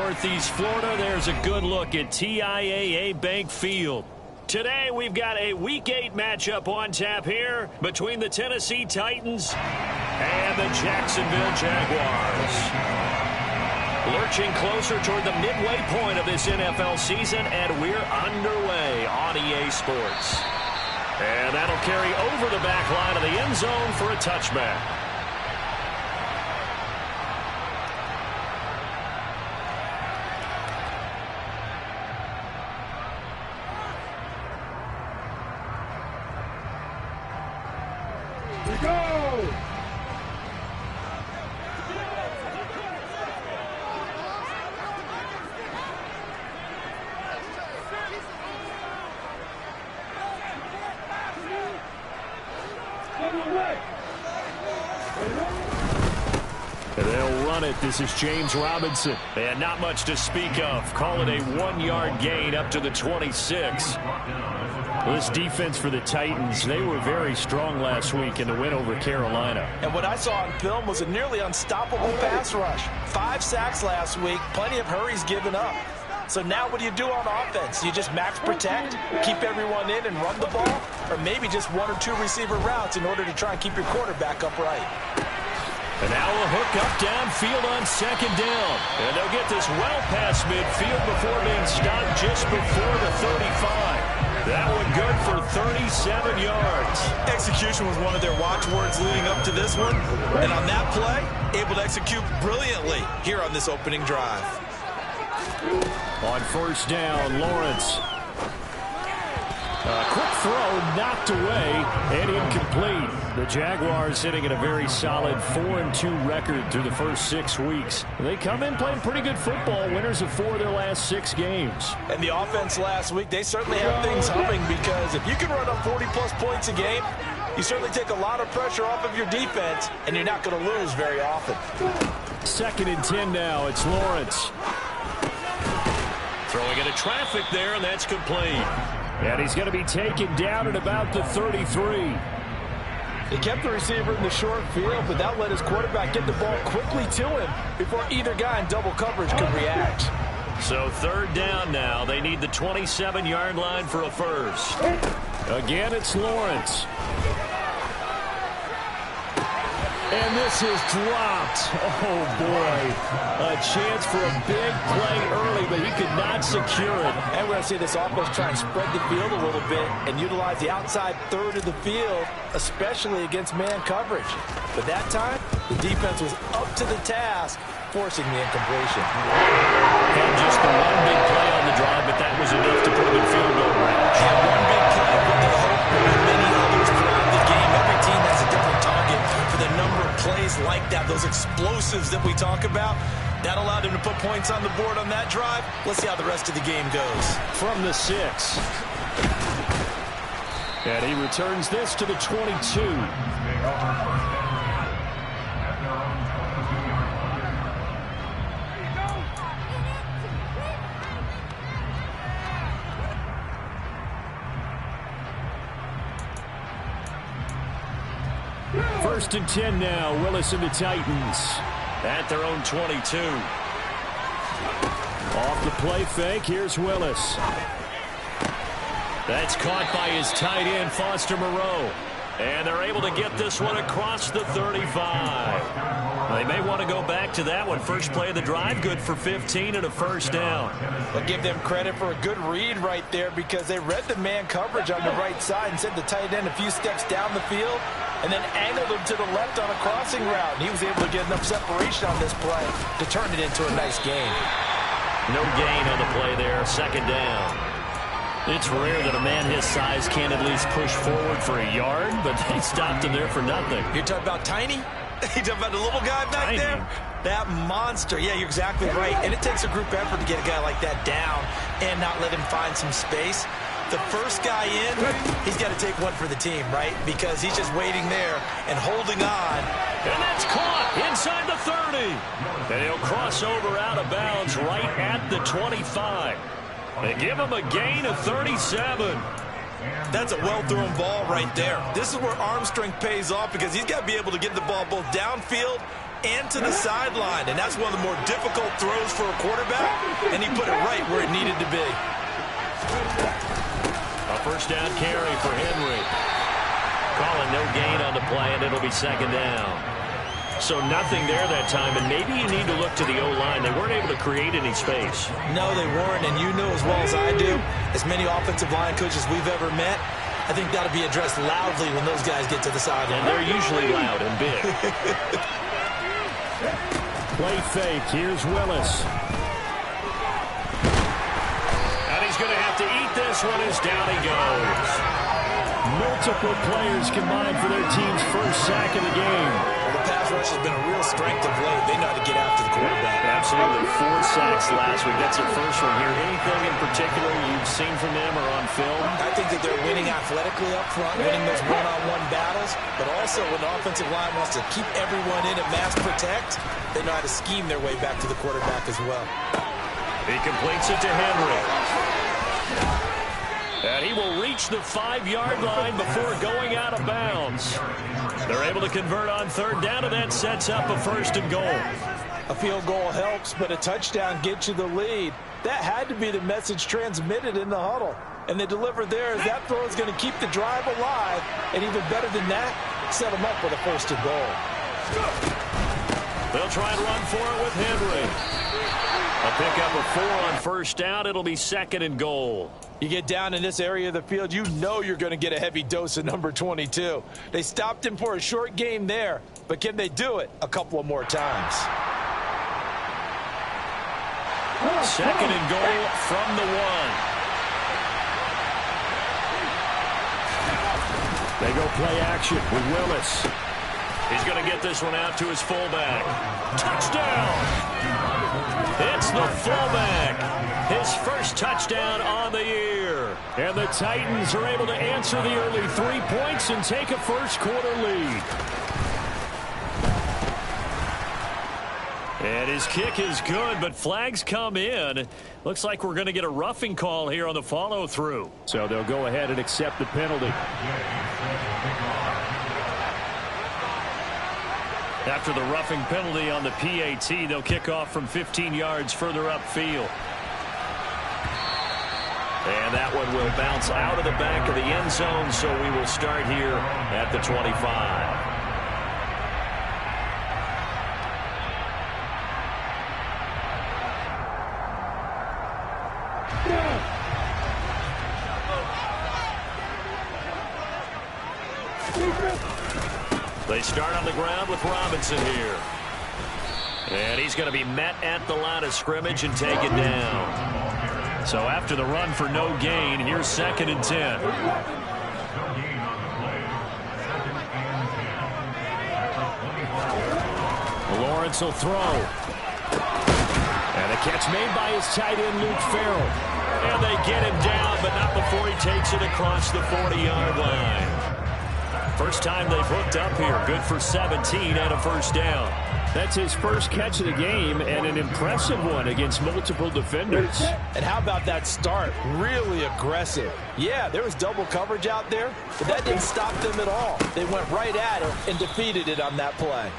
Northeast Florida, there's a good look at TIAA Bank Field. Today we've got a Week 8 matchup on tap here between the Tennessee Titans and the Jacksonville Jaguars. Lurching closer toward the midway point of this NFL season, and we're underway on EA Sports. And that'll carry over the back line of the end zone for a touchback. They'll run it. This is James Robinson. And not much to speak of. Call it a 1-yard gain up to the 26. This defense for the Titans, they were very strong last week in the win over Carolina. And what I saw on film was a nearly unstoppable pass rush. 5 sacks last week, plenty of hurries given up. So now what do you do on offense? You just max protect, keep everyone in and run the ball, or maybe just 1 or 2 receiver routes in order to try and keep your quarterback upright. And now a hook up downfield on second down. And they'll get this well past midfield before being stopped just before the 35. That one good for 37 yards. Execution was one of their watchwords leading up to this one. And on that play, able to execute brilliantly here on this opening drive. On first down, Lawrence. A quick throw knocked away and incomplete. The Jaguars sitting at a very solid 4-2 record through the first 6 weeks. They come in playing pretty good football, winners of 4 of their last 6 games. And the offense last week, they certainly have things humming, because if you can run up 40-plus points a game, you certainly take a lot of pressure off of your defense, and you're not going to lose very often. 2nd and 10 now. It's Lawrence. Throwing into traffic there, and that's complete. And he's going to be taken down at about the 33. They kept the receiver in the short field, but that let his quarterback get the ball quickly to him before either guy in double coverage could react. So 3rd down now. They need the 27-yard line for a first. Again, it's Lawrence. And this is dropped. Oh, boy. A chance for a big play early, but he could not secure it. And we're going to see this offense try and spread the field a little bit and utilize the outside third of the field, especially against man coverage. But that time, the defense was up to the task, forcing the incompletion. And just the one big play on the drive, but that was enough to put him in field goal range. And one big play, but they hope there were many others throughout the game. Every team has a different target for the number of plays like that, those explosives that we talk about. That allowed him to put points on the board on that drive. Let's see how the rest of the game goes. From the 6. And he returns this to the 22. First and 10 now. Willis and the Titans at their own 22. Off the play fake, here's Willis. That's caught by his tight end, Foster Moreau. And they're able to get this one across the 35. They may want to go back to that one. First play of the drive, good for 15 and a first down. I'll give them credit for a good read right there, because they read the man coverage on the right side and sent the tight end a few steps down the field and then angled him to the left on a crossing route. And he was able to get enough separation on this play to turn it into a nice gain. No gain on the play there, 2nd down. It's rare that a man his size can't at least push forward for a yard, but they stopped him there for nothing. You're talking about tiny? You're talking about the little guy back Tiny. there? That monster. Yeah, you're exactly right. And it takes a group effort to get a guy like that down and not let him find some space. The first guy in, he's got to take one for the team, right? Because he's just waiting there and holding on. And that's caught inside the 30. And he'll cross over out of bounds right at the 25. They give him a gain of 37. That's a well-thrown ball right there. This is where arm strength pays off, because he's got to be able to get the ball both downfield and to the sideline. And that's one of the more difficult throws for a quarterback, and he put it right where it needed to be. A first down carry for Henry. Calling no gain on the play, and it'll be second down. So nothing there that time, and maybe you need to look to the O-line. They weren't able to create any space. No, they weren't, and you know as well as I do, as many offensive line coaches we've ever met, I think that'll be addressed loudly when those guys get to the sideline. And they're usually loud and big. Play fake. Here's Willis. And he's going to have to eat this one as down he goes. Multiple players combined for their team's first sack of the game. Well, the pass rush has been a real strength of late. They know how to get after the quarterback. Absolutely. 4 sacks last week. That's their first one here. Anything in particular you've seen from them or on film? I think that they're winning athletically up front, winning those one-on-one battles, but also when the offensive line wants to keep everyone in and mass protect, they know how to scheme their way back to the quarterback as well. He completes it to Henry. And he will reach the 5-yard line before going out of bounds. They're able to convert on third down, and that sets up a first and goal. A field goal helps, but a touchdown gets you the lead. That had to be the message transmitted in the huddle. And they deliver there as that throw is going to keep the drive alive. And even better than that, set them up with a first and goal. They'll try and run for it with Henry. A pickup of 4 on first down. It'll be second and goal. You get down in this area of the field, you know you're going to get a heavy dose of number 22. They stopped him for a short game there, but can they do it a couple of more times? Second and goal from the 1. They go play action with Willis. He's going to get this one out to his fullback. Touchdown! It's the fullback. His first touchdown on the year. And the Titans are able to answer the early 3 points and take a first-quarter lead. And his kick is good, but flags come in. Looks like we're going to get a roughing call here on the follow-through. So they'll go ahead and accept the penalty. After the roughing penalty on the PAT, they'll kick off from 15 yards further upfield. And that one will bounce out of the back of the end zone, so we will start here at the 25. They start on the ground with Robinson here. And he's going to be met at the line of scrimmage and taken down. So after the run for no gain, here's second and 10. Lawrence will throw. And a catch made by his tight end, Luke Farrell. And they get him down, but not before he takes it across the 40-yard line. First time they've hooked up here. Good for 17 and a first down. That's his first catch of the game and an impressive one against multiple defenders. And how about that start? Really aggressive. Yeah, there was double coverage out there, but that didn't stop them at all. They went right at it and defeated it on that play.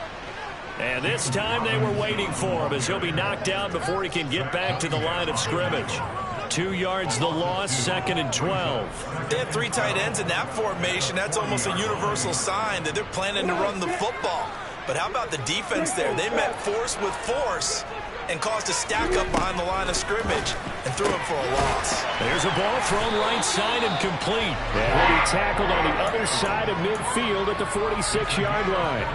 And this time they were waiting for him as he'll be knocked down before he can get back to the line of scrimmage. 2 yards the loss, second and 12. They have 3 tight ends in that formation. That's almost a universal sign that they're planning to run the football. But how about the defense there? They met force with force and caused a stack up behind the line of scrimmage and threw it for a loss. There's a ball thrown right side and complete. And he'll be tackled on the other side of midfield at the 46-yard line.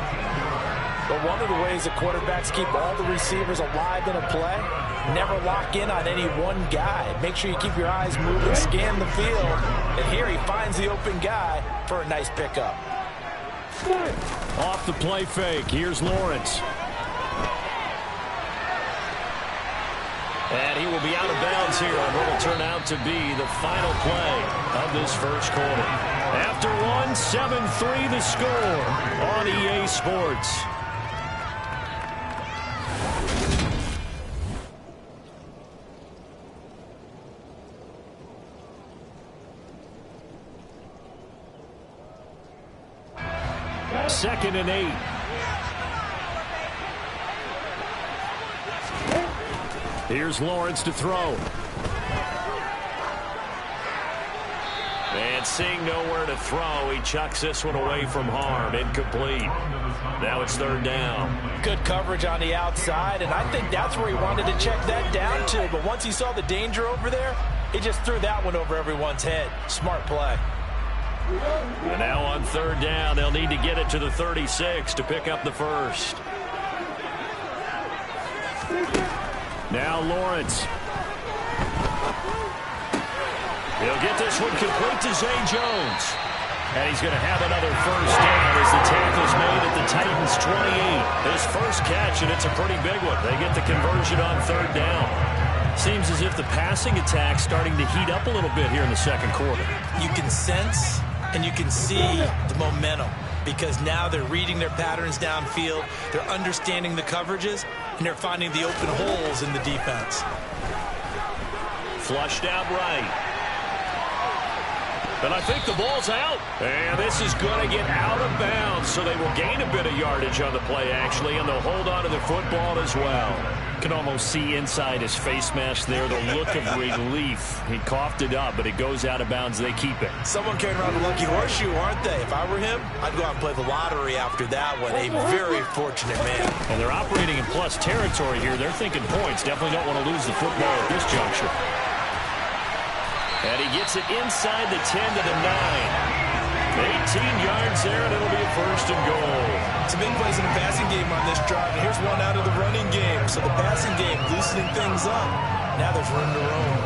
But one of the ways that quarterbacks keep all the receivers alive in a play, never lock in on any one guy. Make sure you keep your eyes moving, scan the field. And here he finds the open guy for a nice pickup. Off the play fake, here's Lawrence. And he will be out of bounds here on what will turn out to be the final play of this first quarter. After one, 7-3 the score on EA Sports. Second and 8. Here's Lawrence to throw. And seeing nowhere to throw, he chucks this one away from harm. Incomplete. Now it's third down. Good coverage on the outside, and I think that's where he wanted to check that down to. But once he saw the danger over there, he just threw that one over everyone's head. Smart play. And now on third down, they'll need to get it to the 36 to pick up the first. Now Lawrence. He'll get this one complete to Zay Jones. And he's going to have another first down as the tackle's made at the Titans' 28. His first catch, and it's a pretty big one. They get the conversion on third down. Seems as if the passing attack's starting to heat up a little bit here in the second quarter. You can sense and you can see the momentum because now they're reading their patterns downfield, they're understanding the coverages, and they're finding the open holes in the defense. Flushed out right. And I think the ball's out. And this is going to get out of bounds, so they will gain a bit of yardage on the play, actually, and they'll hold on to the football as well. Can almost see inside his face mask there the look of relief. He coughed it up, but it goes out of bounds. They keep it. Someone carrying around a lucky horseshoe, aren't they? If I were him, I'd go out and play the lottery after that one. A very fortunate man. And they're operating in plus territory here. They're thinking points. Definitely don't want to lose the football at this juncture. And he gets it inside the 10 to the 9. 18 yards there, and it'll be a first and goal. Some big plays in the passing game on this drive, and here's one out of the running game. So the passing game loosening things up. Now there's room to roam.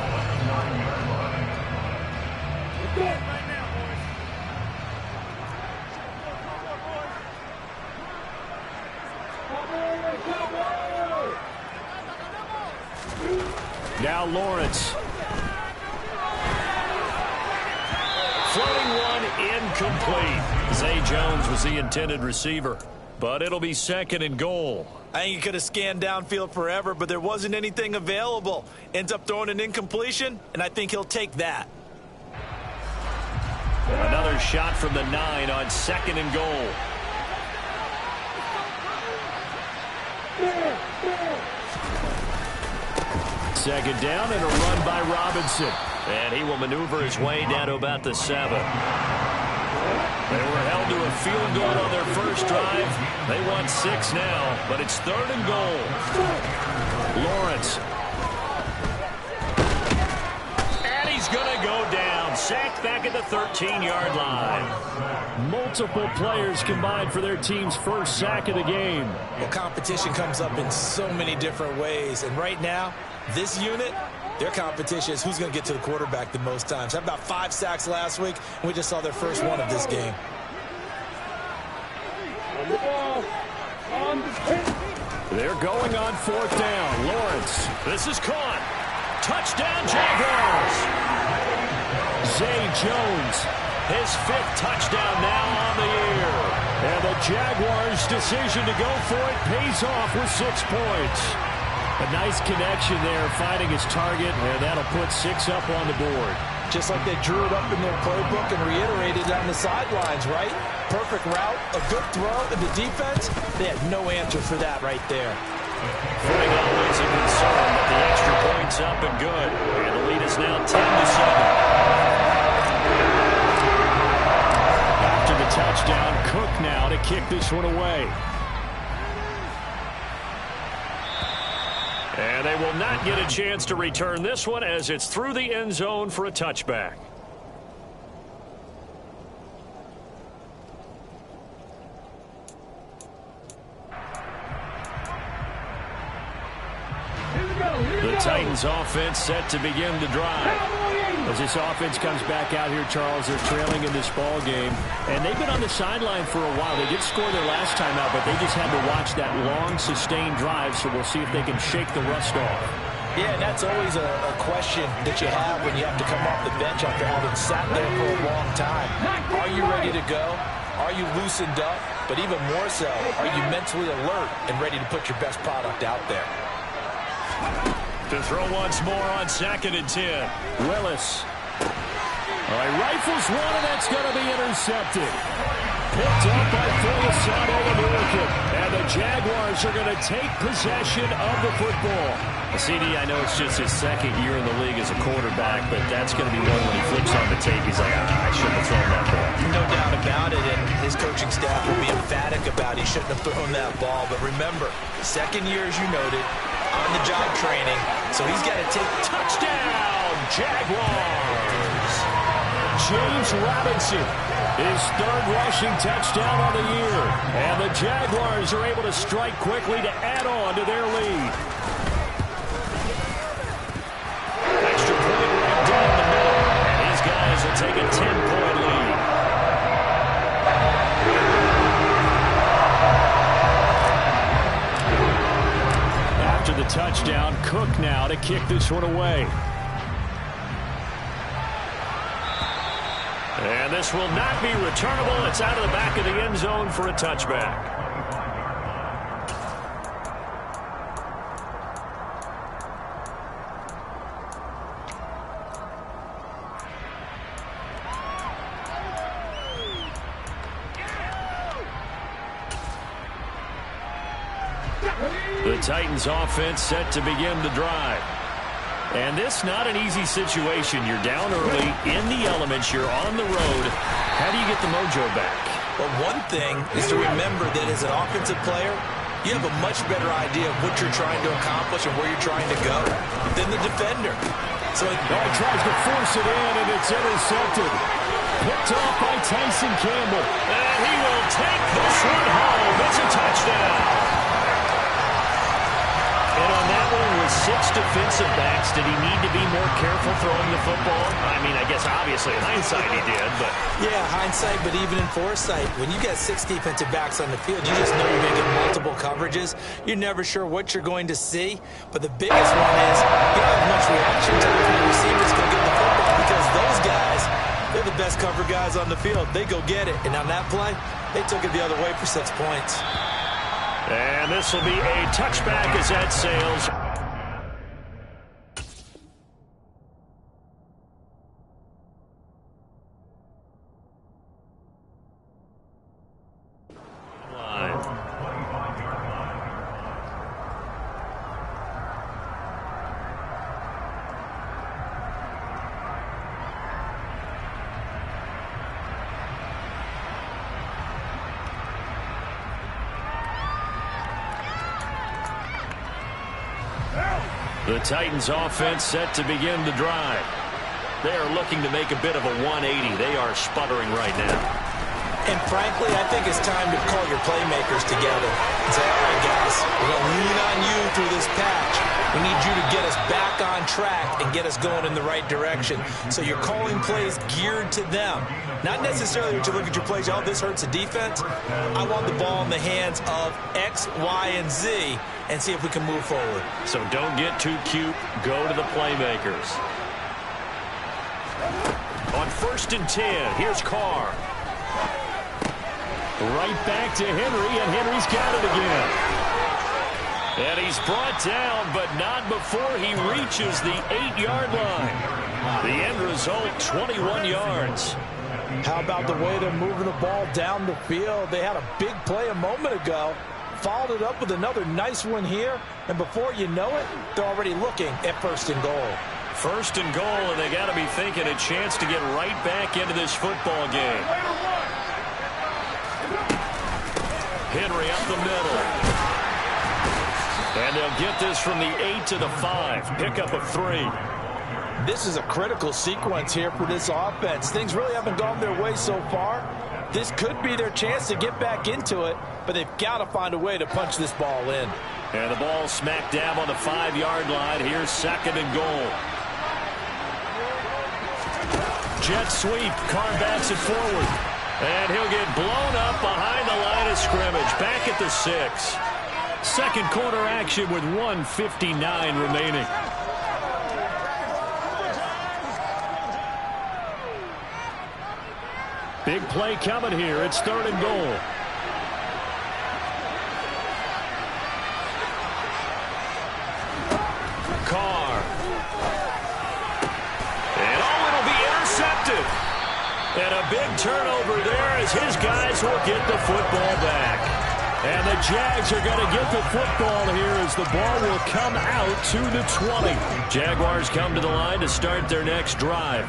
Now Lawrence. Floating one, incomplete. Zay Jones was the intended receiver, but it'll be second and goal. I think he could have scanned downfield forever, but there wasn't anything available. Ends up throwing an incompletion, and I think he'll take that. Another shot from the 9 on second and goal. Second down and a run by Robinson. And he will maneuver his way down to about the 7. They were held to a field goal on their first drive. They want 6 now, but it's third and goal. Lawrence. And he's going to go down. Sacked back at the 13-yard line. Multiple players combined for their team's first sack of the game. Well, competition comes up in so many different ways. And right now, this unit, their competition is who's going to get to the quarterback the most times. Had about 5 sacks last week, and we just saw their first one of this game. They're going on fourth down. Lawrence. This is caught. Touchdown, Jaguars. Zay Jones. His 5th touchdown now on the year. And the Jaguars' decision to go for it pays off with 6 points. A nice connection there, finding his target, and that'll put 6 up on the board. Just like they drew it up in their playbook and reiterated on the sidelines, right? Perfect route, a good throw, and the defense, they had no answer for that right there. Footing always a concern, but the extra point's up and good. And the lead is now 10 to 7. After the touchdown, Cook now to kick this one away. And they will not get a chance to return this one as it's through the end zone for a touchback. The Titans offense set to begin the drive. As this offense comes back out here, Charles, they're trailing in this ball game. And they've been on the sideline for a while. They did score their last time out, but they just had to watch that long, sustained drive, so we'll see if they can shake the rust off. Yeah, and that's always a question that you have when you have to come off the bench after having sat there for a long time. Are you ready to go? Are you loosened up? But even more so, are you mentally alert and ready to put your best product out there? To throw once more on second and 10. Willis. All right, rifles one, and that's going to be intercepted. Picked up by Foyesade American. And the Jaguars are going to take possession of the football. CD, I know it's just his second year in the league as a quarterback, but that's going to be one when he flips on the tape. He's like, I shouldn't have thrown that ball. No doubt about it, and his coaching staff will be emphatic about he shouldn't have thrown that ball. But remember, second year, as you noted, on-the-job training, so he's got to take Touchdown, Jaguars! James Robinson, his third rushing touchdown on the year. And the Jaguars are able to strike quickly to add on to their lead. Extra point right down the middle, and these guys will take a 10-point lead. After the touchdown, Cook now to kick this one away. And this will not be returnable. It's out of the back of the end zone for a touchback. The Titans offense set to begin the drive. And this not an easy situation. You're down early, in the elements, you're on the road. How do you get the mojo back? Well, one thing is to remember that as an offensive player, you have a much better idea of what you're trying to accomplish and where you're trying to go than the defender. So he tries to force it in, and it's intercepted. Picked off by Tyson Campbell. And he will take this one home. It's a touchdown. And on that one with 6 defensive backs, did he need to be more careful throwing the football? I mean, I guess obviously in hindsight he did, but... Yeah, hindsight, but even in foresight, when you got 6 defensive backs on the field, you just know you're going to get multiple coverages. You're never sure what you're going to see. But the biggest one is you don't have much reaction time when the receivers go get the football because those guys, they're the best cover guys on the field. They go get it. And on that play, they took it the other way for 6 points. And this will be a touchback as that sails. The Titans offense set to begin the drive. They are looking to make a bit of a 180. They are sputtering right now. And frankly, I think it's time to call your playmakers together and say, all right, guys, we're going to lean on you through this patch. We need you to get us back on track and get us going in the right direction. So you're calling plays geared to them. Not necessarily that you look at your plays, oh, this hurts the defense. I want the ball in the hands of X, Y, and Z and see if we can move forward. So don't get too cute. Go to the playmakers. On 1st and 10, here's Carr. Right back to Henry, and Henry's got it again. And he's brought down, but not before he reaches the 8-yard line. The end result, 21 yards. How about the way they're moving the ball down the field? They had a big play a moment ago, followed it up with another nice one here, and before you know it, they're already looking at 1st and goal. 1st and goal, and they got to be thinking a chance to get right back into this football game. Henry up the middle. And they'll get this from the 8 to the 5. Pickup of 3. This is a critical sequence here for this offense. Things really haven't gone their way so far. This could be their chance to get back into it, but they've got to find a way to punch this ball in. And the ball smacked down on the 5-yard line. Here's 2nd and goal. Jet sweep. Carr backs it forward. And he'll get blown up behind the line of scrimmage. Back at the 6. Second quarter action with 1:59 remaining. Big play coming here. It's 3rd and goal. Carr. And it'll be intercepted. And a big turnover there as his guys will get the football back. And the Jags are going to get the football here as the ball will come out to the 20. Jaguars come to the line to start their next drive.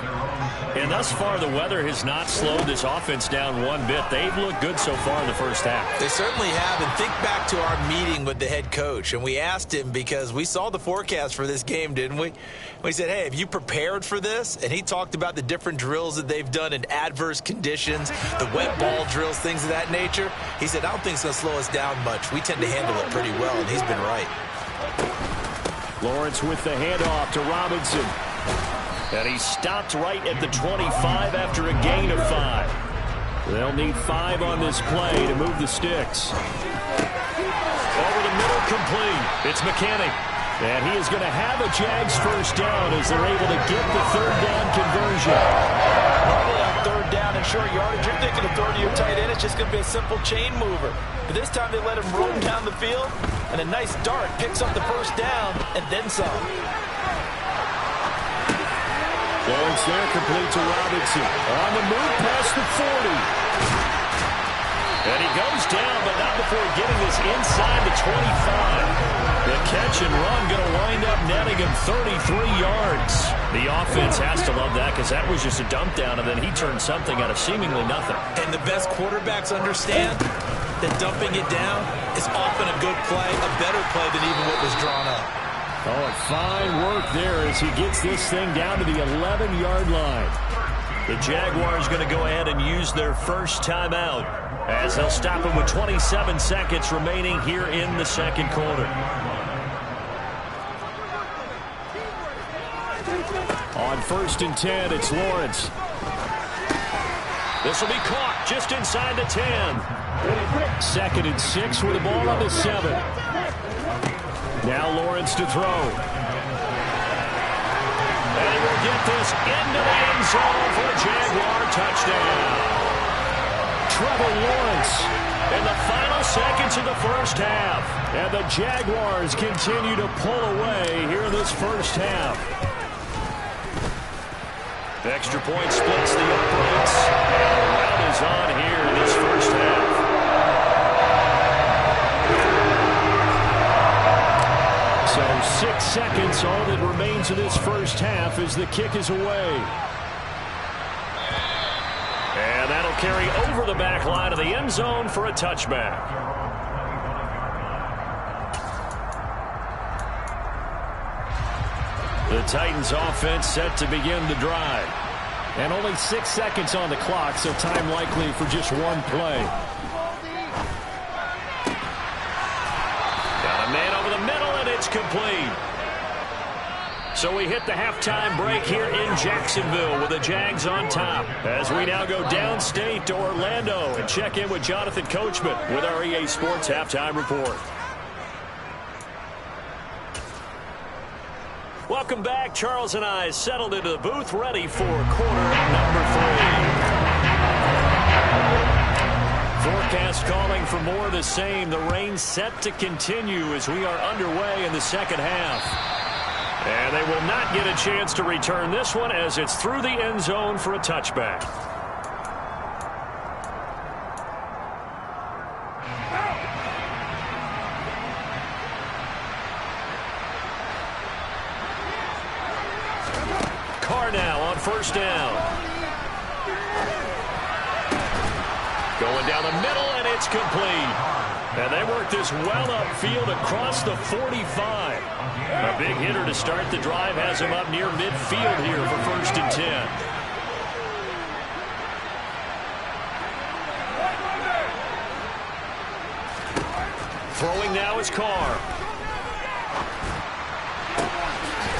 And thus far, the weather has not slowed this offense down one bit. They've looked good so far in the first half. They certainly have. And think back to our meeting with the head coach. And we asked him because we saw the forecast for this game, didn't we? We said, hey, have you prepared for this? And he talked about the different drills that they've done in adverse conditions, the wet ball drills, things of that nature. He said, I don't think it's going to slow us down much. We tend to handle it pretty well, and he's been right. Lawrence with the handoff to Robinson. And he stopped right at the 25 after a gain of 5. They'll need 5 on this play to move the sticks. Over the middle, complete. It's McKinney. And he is going to have a Jags first down as they're able to get the third down conversion. Normally on third down and short yardage, you're thinking of throwing to your tight end. It's just going to be a simple chain mover. But this time they let him roam down the field, and a nice dart picks up the first down and then some. Lawrence there, complete to Robinson. On the move past the 40. And he goes down, but not before getting this inside the 25. The catch and run going to wind up netting him 33 yards. The offense has to love that because that was just a dump down, and then he turned something out of seemingly nothing. And the best quarterbacks understand that dumping it down is often a good play, a better play than even what was drawn up. Oh, and fine work there as he gets this thing down to the 11-yard line. The Jaguars going to go ahead and use their first timeout as they'll stop him with 27 seconds remaining here in the second quarter. On 1st and 10, it's Lawrence. This will be caught just inside the 10. 2nd and 6 with the ball on the 7. Now Lawrence to throw. And he will get this into the end zone for a Jaguar touchdown. Trevor Lawrence in the final seconds of the first half. And the Jaguars continue to pull away here in this first half. The extra point splits the uprights. And the rout is on here in this first half. So 6 seconds, all that remains of this first half as the kick is away. And that'll carry over the back line of the end zone for a touchback. The Titans offense set to begin the drive. And only 6 seconds on the clock, so time likely for just one play. Got a man over the middle, and it's complete. So we hit the halftime break here in Jacksonville with the Jags on top. As we now go downstate to Orlando and check in with Jonathan Coachman with our EA Sports Halftime Report. Welcome back. Charles and I settled into the booth, ready for quarter number 3. Forecast calling for more of the same. The rain set to continue as we are underway in the second half. And they will not get a chance to return this one as it's through the end zone for a touchback. Carr now on first down. Going down the middle, and it's complete. And they work this well upfield across the 45. A big hitter to start the drive has him up near midfield here for 1st and 10. Throwing now is Carr.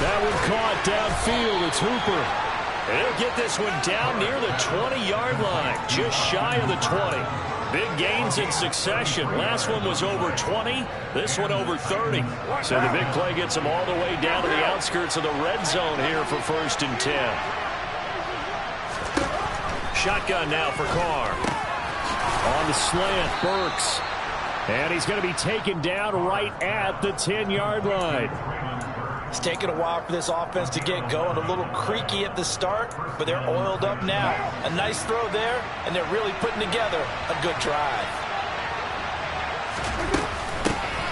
That one caught downfield. It's Hooper. And he'll get this one down near the 20-yard line, just shy of the 20. Big gains in succession. Last one was over 20. This one over 30. So the big play gets him all the way down to the outskirts of the red zone here for 1st and 10. Shotgun now for Carr. On the slant, Burks. And he's going to be taken down right at the 10-yard line. It's taken a while for this offense to get going. A little creaky at the start, but they're oiled up now. A nice throw there, and they're really putting together a good drive.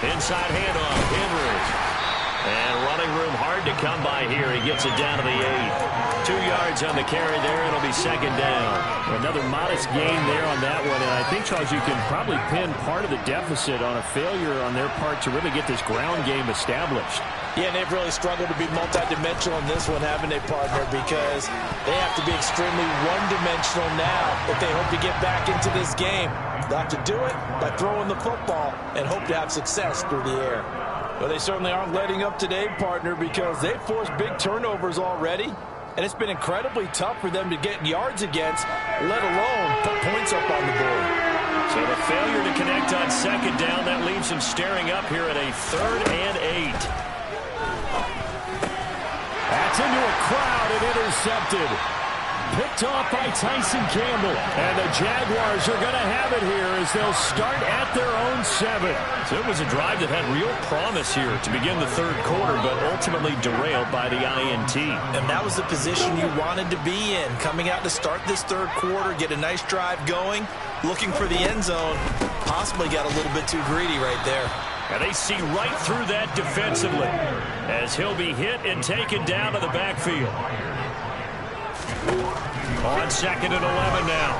Inside handoff, Henry. And running room hard to come by here. He gets it down to the 8. 2 yards on the carry there. It'll be second down. Another modest gain there on that one. And I think, Charles, you can probably pin part of the deficit on a failure on their part to really get this ground game established. Yeah, and they've really struggled to be multidimensional in this one, haven't they, partner? Because they have to be extremely one-dimensional now if they hope to get back into this game. They'll have to do it by throwing the football and hope to have success through the air. Well, they certainly aren't letting up today, partner, because they've forced big turnovers already. And it's been incredibly tough for them to get yards against, let alone put points up on the board. So the failure to connect on second down, that leaves them staring up here at a 3rd and 8. That's into a crowd and intercepted. Picked off by Tyson Campbell. And the Jaguars are going to have it here as they'll start at their own 7. So it was a drive that had real promise here to begin the third quarter, but ultimately derailed by the INT. And that was the position you wanted to be in, coming out to start this third quarter, get a nice drive going, looking for the end zone. Possibly got a little bit too greedy right there. And they see right through that defensively as he'll be hit and taken down to the backfield. On 2nd and 11 now,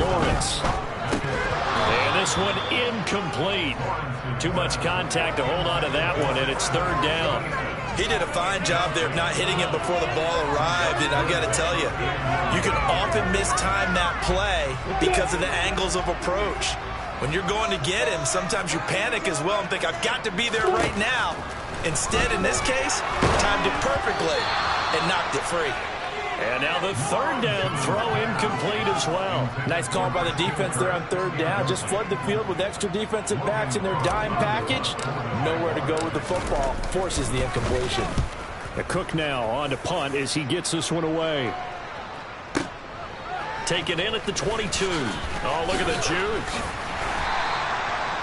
Lawrence. And this one incomplete. Too much contact to hold on to that one, and it's 3rd down. He did a fine job there of not hitting him before the ball arrived, and I've got to tell you, you can often mistime that play because of the angles of approach. When you're going to get him, sometimes you panic as well and think, I've got to be there right now. Instead, in this case, timed it perfectly and knocked it free. And now the 3rd down throw incomplete as well. Nice call by the defense there on 3rd down. Just flood the field with extra defensive backs in their dime package. Nowhere to go with the football. Forces the incompletion. The Cook now on to punt as he gets this one away. Taken in at the 22. Oh, look at the juke.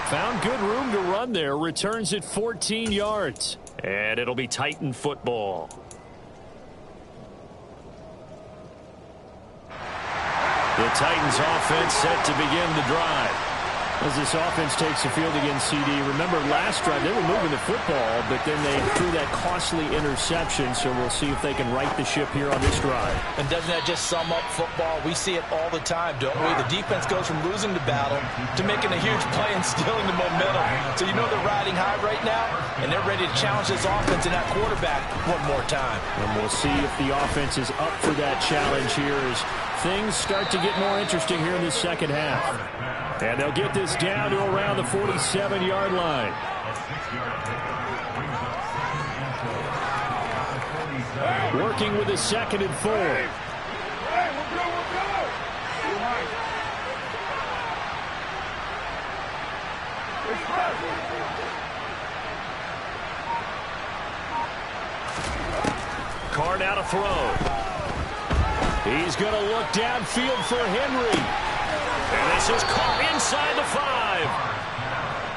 Found good room to run there. Returns it 14 yards. And it'll be Titan football. The Titans offense set to begin the drive. As this offense takes the field against CD, remember last drive they were moving the football, but then they threw that costly interception, so we'll see if they can right the ship here on this drive. And doesn't that just sum up football? We see it all the time, don't we? The defense goes from losing the battle to making a huge play and stealing the momentum. So you know they're riding high right now, and they're ready to challenge this offense and that quarterback one more time. And we'll see if the offense is up for that challenge here as things start to get more interesting here in the second half. And they'll get this down to around the 47-yard line. Working with a 2nd and 4. Carr now to throw. He's going to look downfield for Henry. And this is Carr inside the 5.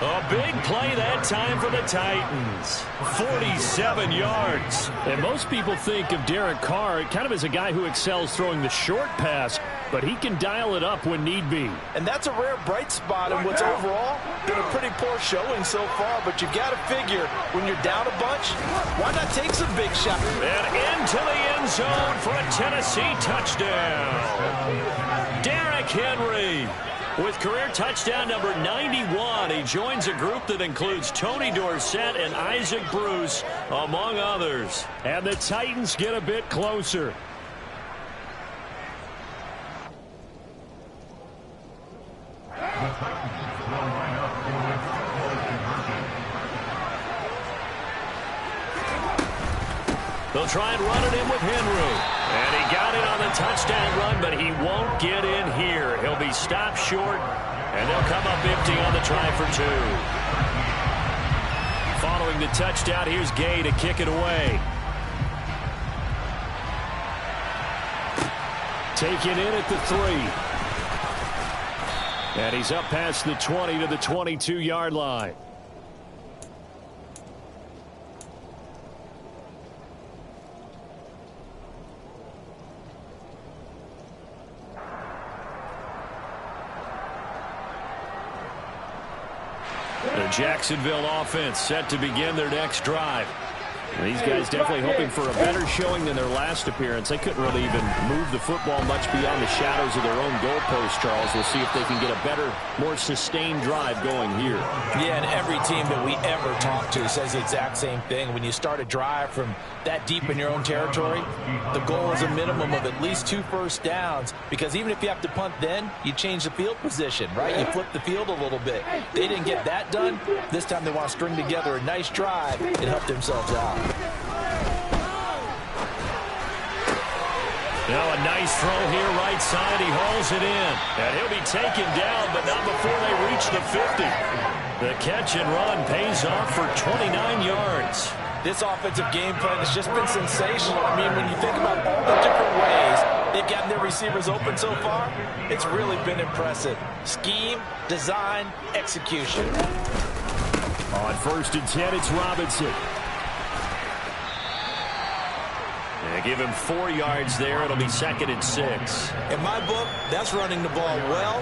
A big play that time for the Titans. 47 yards. And most people think of Derek Carr kind of as a guy who excels throwing the short pass, but he can dial it up when need be. And that's a rare bright spot in what's overall been a pretty poor showing so far. But you've got to figure when you're down a bunch, why not take some big shots? And into the end zone for a Tennessee touchdown. Derrick Henry with career touchdown number 91. He joins a group that includes Tony Dorsett and Isaac Bruce, among others. And the Titans get a bit closer. They'll try and run it in with Henry. And he got it on the touchdown run, but he won't get in here. He'll be stopped short, and they'll come up empty on the try for 2. Following the touchdown, here's Gay to kick it away. Taken in at the 3. And he's up past the 20 to the 22-yard line. Jacksonville offense set to begin their next drive. These guys definitely hoping for a better showing than their last appearance. They couldn't really even move the football much beyond the shadows of their own goalpost, Charles. We'll see if they can get a better, more sustained drive going here. Yeah, and every team that we ever talk to says the exact same thing. When you start a drive from that deep in your own territory, the goal is a minimum of at least 2 first downs, because even if you have to punt then, you change the field position, right? You flip the field a little bit. They didn't get that done. This time they want to string together a nice drive and help themselves out. Now a nice throw here, right side. He hauls it in. And he'll be taken down, but not before they reach the 50. The catch and run pays off for 29 yards. This offensive game plan has just been sensational. I mean, when you think about all the different ways they've gotten their receivers open so far, it's really been impressive. Scheme, design, execution. On 1st and 10, it's Robinson. They give him 4 yards there. It'll be 2nd and 6. In my book, that's running the ball well,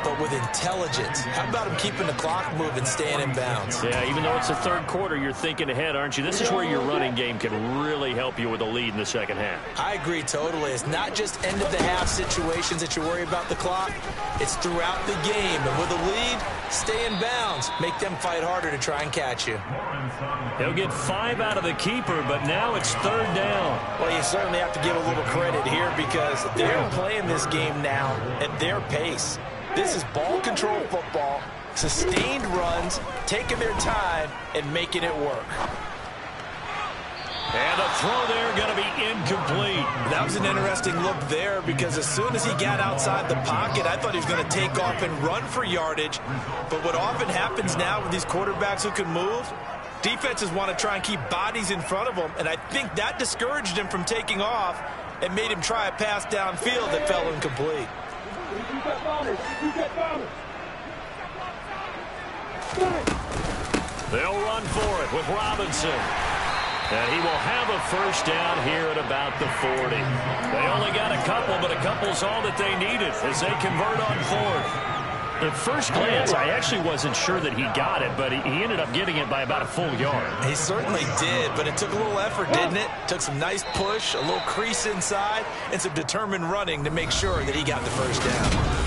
but with intelligence. How about him keeping the clock moving, staying in bounds? Yeah, even though it's the 3rd quarter, you're thinking ahead, aren't you? This is where your running game can really help you with a lead in the 2nd half. I agree totally. It's not just end-of-the-half situations that you worry about the clock. It's throughout the game. And with a lead, stay in bounds. Make them fight harder to try and catch you. They'll get 5 out of the keeper, but now it's 3rd down. Well, you certainly have to give a little credit here because they're playing this game now at their pace. This is ball control football, sustained runs, taking their time, and making it work. And the throw there going to be incomplete. That was an interesting look there because as soon as he got outside the pocket, I thought he was going to take off and run for yardage. But what often happens now with these quarterbacks who can move, defenses want to try and keep bodies in front of them, and I think that discouraged him from taking off and made him try a pass downfield that fell incomplete. They'll run for it with Robinson. And he will have a 1st down here at about the 40. They only got a couple, but a couple's all that they needed as they convert on 4th. At first glance, I actually wasn't sure that he got it, but he ended up getting it by about a full yard. He certainly did, but it took a little effort, didn't it? Took some nice push, a little crease inside, and some determined running to make sure that he got the 1st down.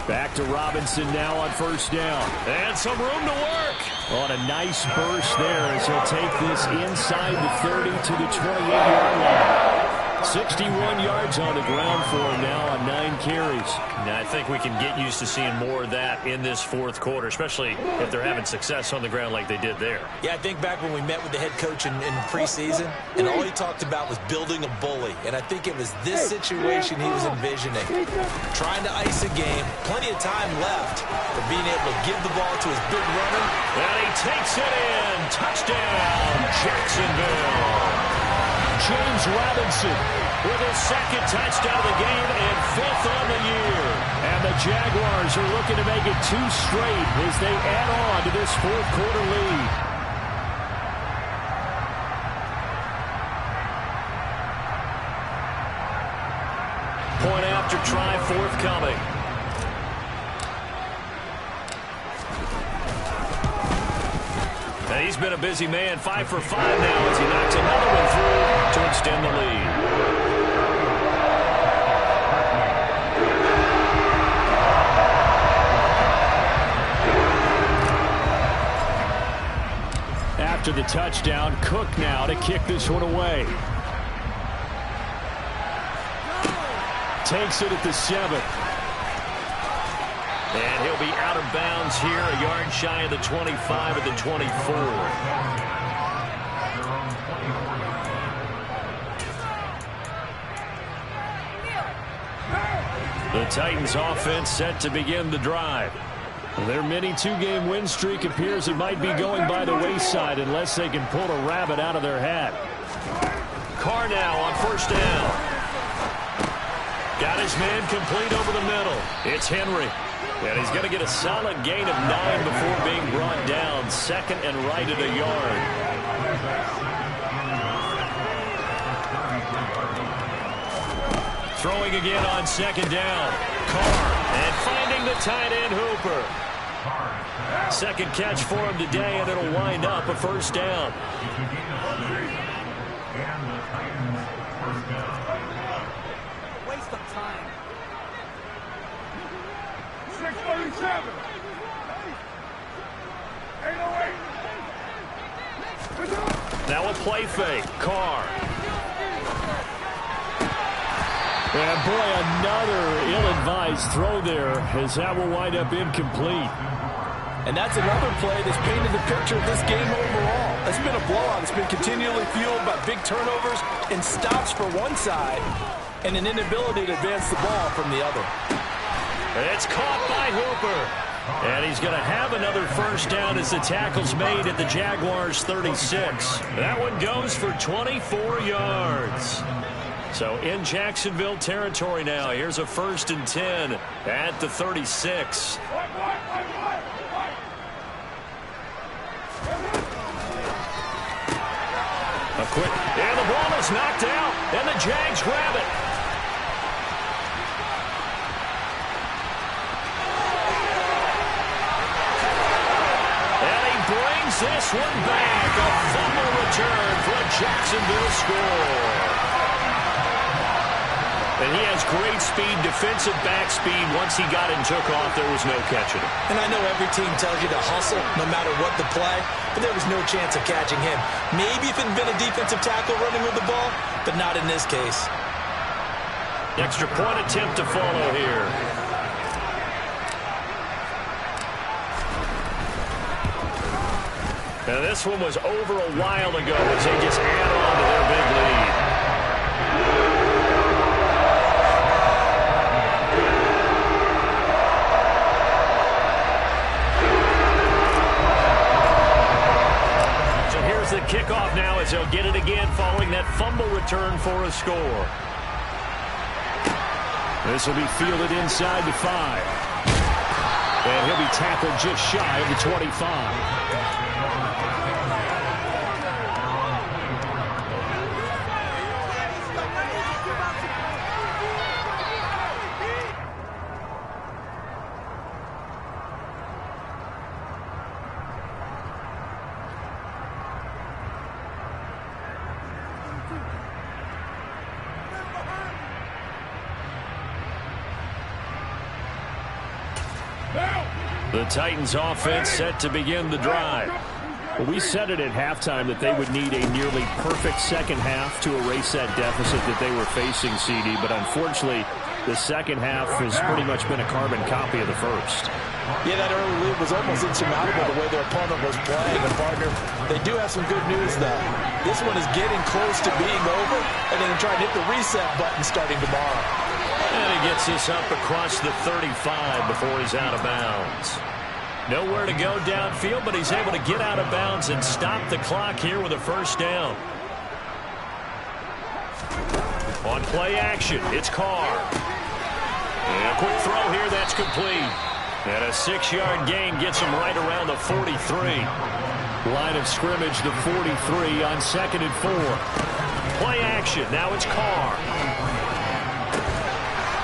Back to Robinson now on 1st down. And some room to work. On a nice burst there as he'll take this inside the 30 to the 28-yard line. 61 yards on the ground for him now on 9 carries. Now, I think we can get used to seeing more of that in this 4th quarter, especially if they're having success on the ground like they did there. Yeah, I think back when we met with the head coach in preseason, and all he talked about was building a bully. And I think it was this situation he was envisioning. Trying to ice a game, plenty of time left, but being able to give the ball to his big runner. And he takes it in. Touchdown, Jacksonville. James Robinson with his 2nd touchdown of the game and 5th on the year. And the Jaguars are looking to make it 2 straight as they add on to this 4th quarter lead. Point after try forthcoming. And he's been a busy man, 5 for 5 now as he knocks another one through to extend the lead. After the touchdown, Cook now to kick this one away. Takes it at the 7. And he'll be out of bounds here, a yard shy of the 25 at the 24. The Titans offense set to begin the drive. Their mini 2-game win streak appears it might be going by the wayside unless they can pull a rabbit out of their hat. Carr now on first down. Got his man complete over the middle. It's Henry. And he's going to get a solid gain of 9 before being brought down. Second and right at a yard. Throwing again on second down. Carr. And finding the tight end Hooper. Second catch for him today, and it'll wind up a first down. Waste of time. 637. 808. Now a play fake. Carr. And boy, another ill-advised throw there, as that will wind up incomplete. And that's another play that's painted the picture of this game overall. It's been a blowout. It's been continually fueled by big turnovers and stops for one side and an inability to advance the ball from the other. It's caught by Hooper. And he's going to have another first down as the tackle's made at the Jaguars' 36. That one goes for 24 yards. So in Jacksonville territory now. Here's a 1st and 10 at the 36. A quick, and the ball is knocked out, and the Jags grab it. And he brings this one back. A fumble return for a Jacksonville score. And he has great speed, defensive back speed. Once he got it and took off, there was no catching him. And I know every team tells you to hustle no matter what the play, but there was no chance of catching him. Maybe if it had been a defensive tackle running with the ball, but not in this case. Extra point attempt to follow here. Now this one was over a while ago as they just add on to their big lead. The kickoff now as they'll get it again following that fumble return for a score. This will be fielded inside the 5. And he'll be tackled just shy of the 25. The Titans offense set to begin the drive. Well, we said it at halftime that they would need a nearly perfect second half to erase that deficit that they were facing, CD. But unfortunately, the second half has pretty much been a carbon copy of the first. Yeah, that early lead was almost insurmountable the way their opponent was playing. And, partner, they do have some good news, though. This one is getting close to being over, and then trying to hit the reset button starting tomorrow. And he gets this up across the 35 before he's out of bounds. Nowhere to go downfield, but he's able to get out of bounds and stop the clock here with a first down. On play action, it's Carr. And a quick throw here, that's complete. And a 6-yard gain gets him right around the 43. Line of scrimmage, the 43 on 2nd and 4. Play action, now it's Carr.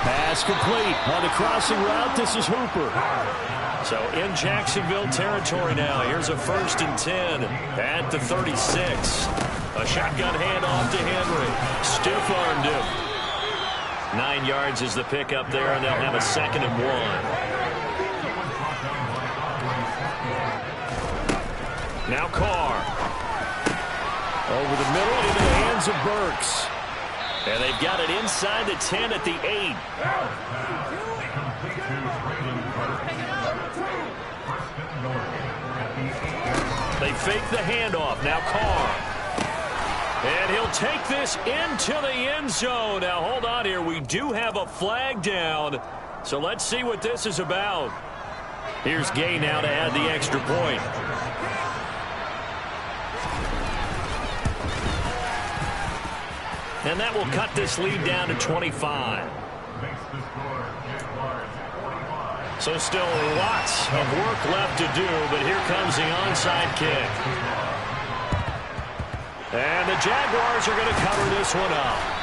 Pass complete. On the crossing route, this is Hooper. So in Jacksonville territory now. Here's a 1st and 10 at the 36. A shotgun handoff to Henry. Stiff-armed him. 9 yards is the pickup there, and they'll have a 2nd and 1. Now Carr. Over the middle into the hands of Burks. And they've got it inside the 10 at the 8. They fake the handoff. Now Carr. And he'll take this into the end zone. Now hold on here. We do have a flag down. So let's see what this is about. Here's Gay now to add the extra point. And that will cut this lead down to 25. So still lots of work left to do, but here comes the onside kick. And the Jaguars are going to cover this one up.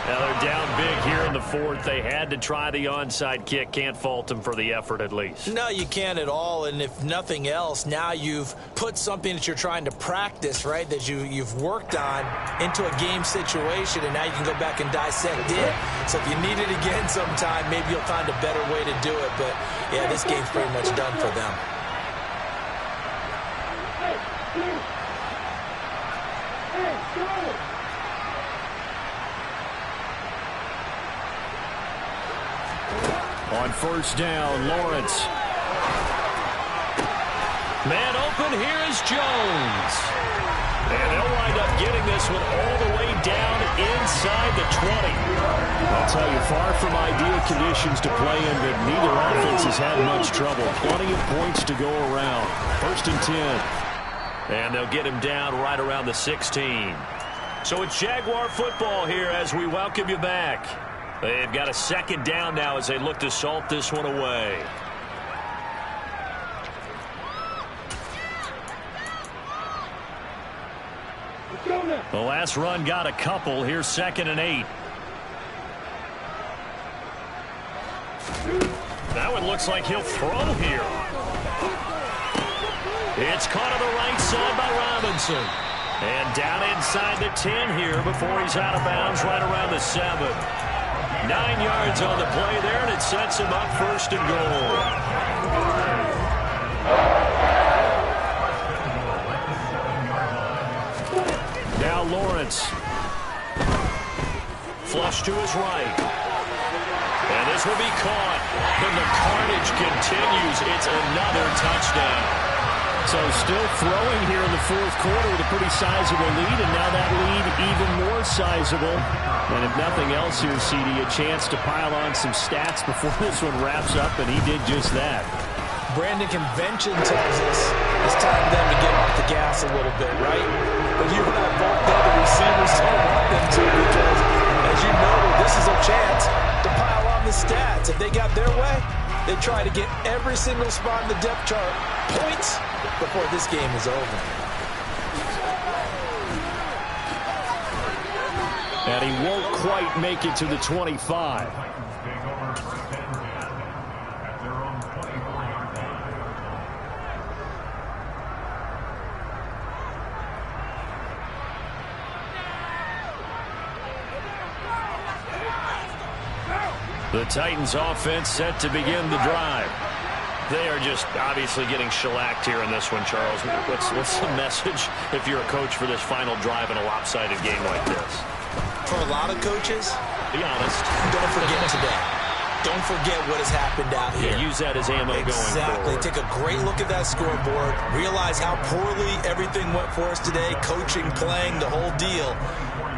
Now they're down big here in the fourth. They had to try the onside kick. Can't fault them for the effort at least. No, you can't at all. And if nothing else, now you've put something that you're trying to practice, right, that you've worked on into a game situation, and now you can go back and dissect it. So if you need it again sometime, maybe you'll find a better way to do it. But, yeah, this game's pretty much done for them. On first down, Lawrence. Man open, here is Jones. And they'll wind up getting this one all the way down inside the 20. I'll tell you, far from ideal conditions to play in, but neither offense has had much trouble. Plenty of points to go around. First and 10. And they'll get him down right around the 16. So it's Jaguar football here as we welcome you back. They've got a second down now as they look to salt this one away. The last run got a couple. Here's 2nd and 8. That one looks like he'll throw here. It's caught on the right side by Robinson. And down inside the 10 here before he's out of bounds right around the 7. 9 yards on the play there, and it sets him up 1st and goal. Now Lawrence. Flush to his right. And this will be caught. And the carnage continues. It's another touchdown. So still throwing here in the fourth quarter with a pretty sizable lead, and now that lead even more sizable. And if nothing else here, CD, a chance to pile on some stats before this one wraps up, and he did just that. Brandon, convention tells us it's time for them to get off the gas a little bit, right? But you and I both know the receivers don't want them to, because, as you know, this is a chance to pile on the stats. If they got their way, they try to get every single spot in the depth chart points before this game is over. And he won't quite make it to the 25. The Titans offense set to begin the drive. They are just obviously getting shellacked here in this one, Charles. What's the message if you're a coach for this final drive in a lopsided game like this? For a lot of coaches, be honest. Don't forget today. Don't forget what has happened out here. Yeah, use that as ammo going forward. Exactly. Take a great look at that scoreboard. Realize how poorly everything went for us today. Coaching, playing, the whole deal.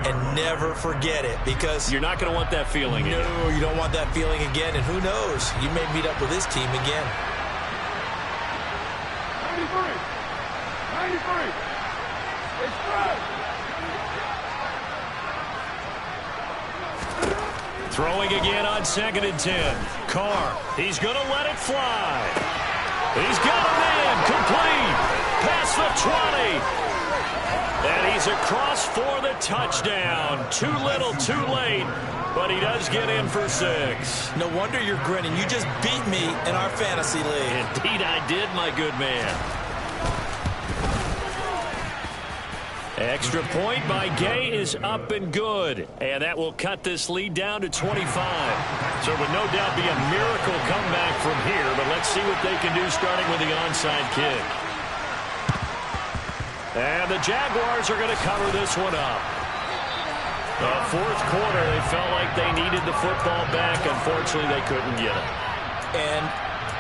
And never forget it, because you're not going to want that feeling again. No, you don't want that feeling again. And who knows? You may meet up with this team again. 93. It's good. Throwing again on 2nd and 10. Carr, he's going to let it fly. He's got a man, complete. Past the 20. And he's across for the touchdown. Too little, too late. But he does get in for 6. No wonder you're grinning. You just beat me in our fantasy league. Indeed I did, my good man. Extra point by Gay is up and good. And that will cut this lead down to 25. So it would no doubt be a miracle comeback from here. But let's see what they can do starting with the onside kick. And the Jaguars are going to cover this one up. The fourth quarter, they felt like they needed the football back. Unfortunately, they couldn't get it. And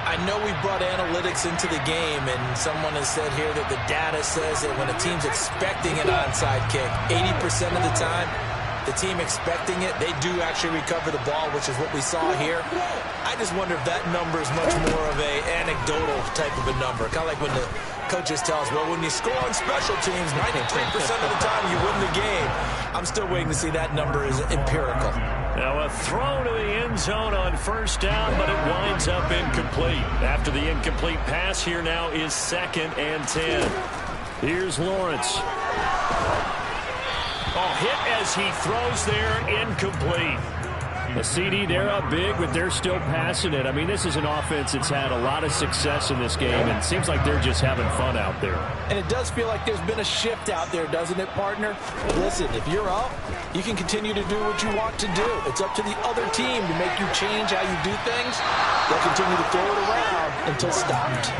I know we brought analytics into the game, and someone has said here that the data says that when a team's expecting an onside kick, 80% of the time, the team expecting it, they do actually recover the ball, which is what we saw here. I just wonder if that number is much more of a anecdotal type of a number. Kind of like when the coaches tell us, well, when you score on special teams, 93% of the time you win the game. I'm still waiting to see that number is empirical. Now a throw to the end zone on first down, but it winds up incomplete. After the incomplete pass, here now is 2nd and 10. Here's Lawrence. Oh, hit as he throws there, incomplete. The CD, they're up big, but they're still passing it. I mean, this is an offense that's had a lot of success in this game, and it seems like they're just having fun out there. And it does feel like there's been a shift out there, doesn't it, partner? Listen, if you're up, you can continue to do what you want to do. It's up to the other team to make you change how you do things. They'll continue to throw it around until stopped.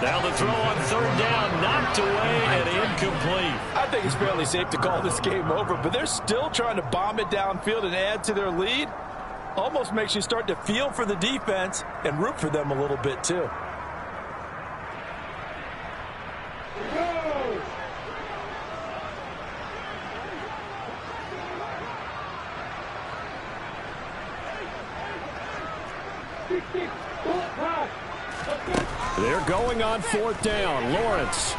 Now the throw on 3rd down, knocked away and incomplete. I think it's fairly safe to call this game over, but they're still trying to bomb it downfield and add to their lead. Almost makes you start to feel for the defense and root for them a little bit, too. They're going on 4th down. Lawrence.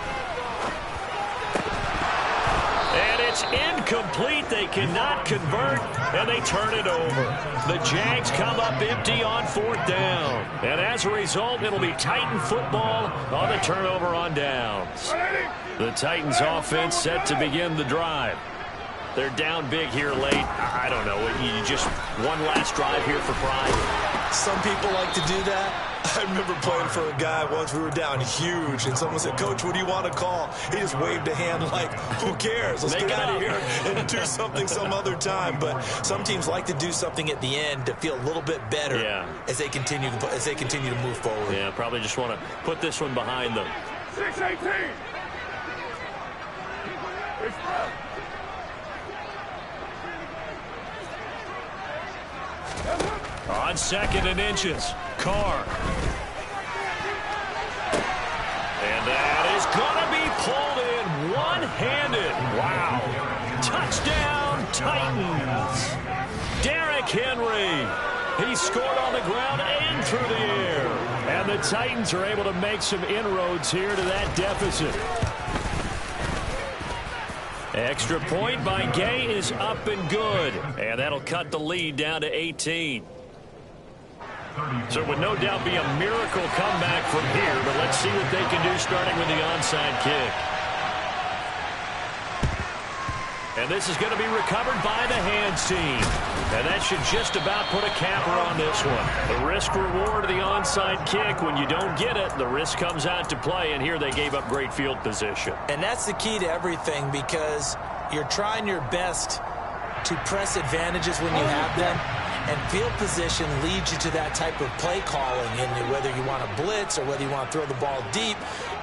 And it's incomplete. They cannot convert, and they turn it over. The Jags come up empty on 4th down. And as a result, it'll be Titan football on the turnover on downs. The Titans offense set to begin the drive. They're down big here late. I don't know. You just one last drive here for pride. Some people like to do that. I remember playing for a guy once. We were down huge, and someone said, "Coach, what do you want to call?" He just waved a hand like, who cares? Let's get out of here and do something some other time. But some teams like to do something at the end to feel a little bit better as they continue to move forward. Yeah, probably just want to put this one behind them. 6-18. On 2nd and inches, Carr. And that is going to be pulled in one-handed. Wow. Touchdown, Titans. Derrick Henry. He scored on the ground and through the air. And the Titans are able to make some inroads here to that deficit. Extra point by Gay is up and good. And that'll cut the lead down to 18. So it would no doubt be a miracle comeback from here, but let's see what they can do starting with the onside kick. And this is going to be recovered by the hands team. And that should just about put a capper on this one. The risk-reward of the onside kick, when you don't get it, the risk comes out to play, and here they gave up great field position. And that's the key to everything, because you're trying your best to press advantages when you have them. And field position leads you to that type of play calling, and whether you want to blitz or whether you want to throw the ball deep,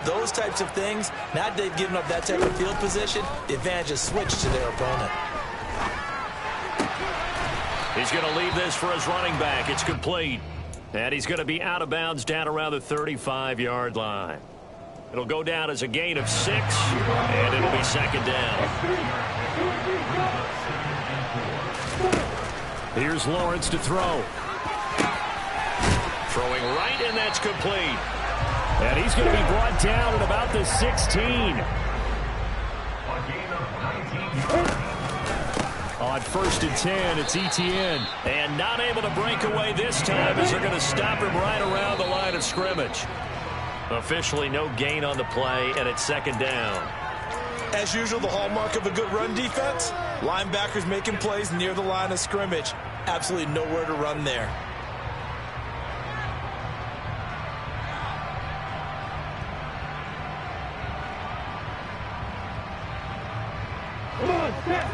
those types of things. Now that they've given up that type of field position, the advantage is switched to their opponent. He's going to leave this for his running back. It's complete. And he's going to be out of bounds down around the 35-yard line. It'll go down as a gain of 6, and it'll be 2nd down. Here's Lawrence to throw. Throwing right, and that's complete. And he's going to be brought down at about the 16. On 1st and 10, it's Etienne. And not able to break away this time as they're going to stop him right around the line of scrimmage. Officially no gain on the play, and it's 2nd down. As usual, the hallmark of a good run defense, linebackers making plays near the line of scrimmage. Absolutely nowhere to run there.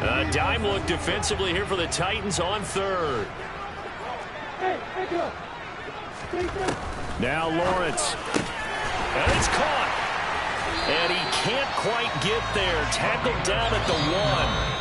A dime look defensively here for the Titans on 3rd. Now Lawrence. And it's caught. And he can't quite get there. Tackled down at the 1.